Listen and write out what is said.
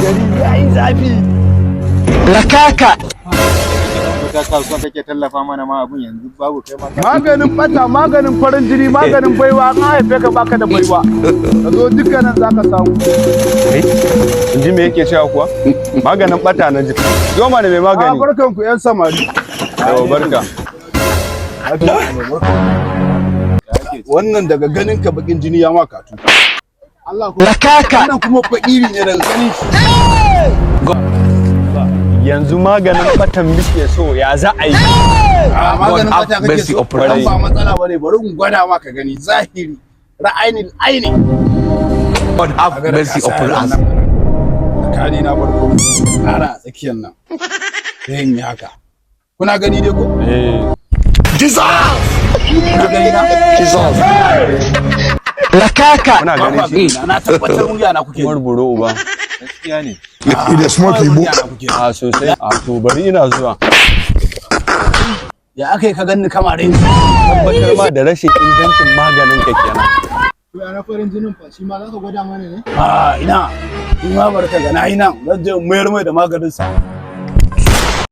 gari yayi zafi. Lakaka. Ka kasuwa kake tallafa mana ma abun yanzu babu kai ma. Maganin bata, maganin farin jini, maganin baiwa, an haife ka baka da baiwa. Ka zo dukkanin zaka samu. In ji me yake cewa kuwa? Maganin bata na ji. Zo mana mai magani. Barkan ku yan samari. Yawa barka. Wannan daga ganin ka bakin jini ya maka tu. Allah ku. Lakaka. Wannan kuma fakiri ne daga ganin shi. Yanzu maganin batan muke so ya za a yi. Maganin bata kake so. Wannan ba matsala bane, bari in gwada maka gani zahiri. Ra'ainin aini. God have mercy upon us. Kani na farko. Ara tsakiyar nan. Sai in yi haka. Kuna gani dai ko? Jesus. Kuna gani na? Jesus. Lakaka. Muna ganin shi. Na tabbatar mun yana kuke. Umar buro uba. Gaskiya ne. Ida smoke ibu. A sosai. A to bari ina zuwa. Ya aka yi ka ganni kamar yin. Tabbatar ma da rashin ingancin maganin ka kenan. na farin jinin fa shi ma za ka gwada mana ne? Ina. Ni ma barka ga na yi nan. Zan je mayar mai da maganin sa.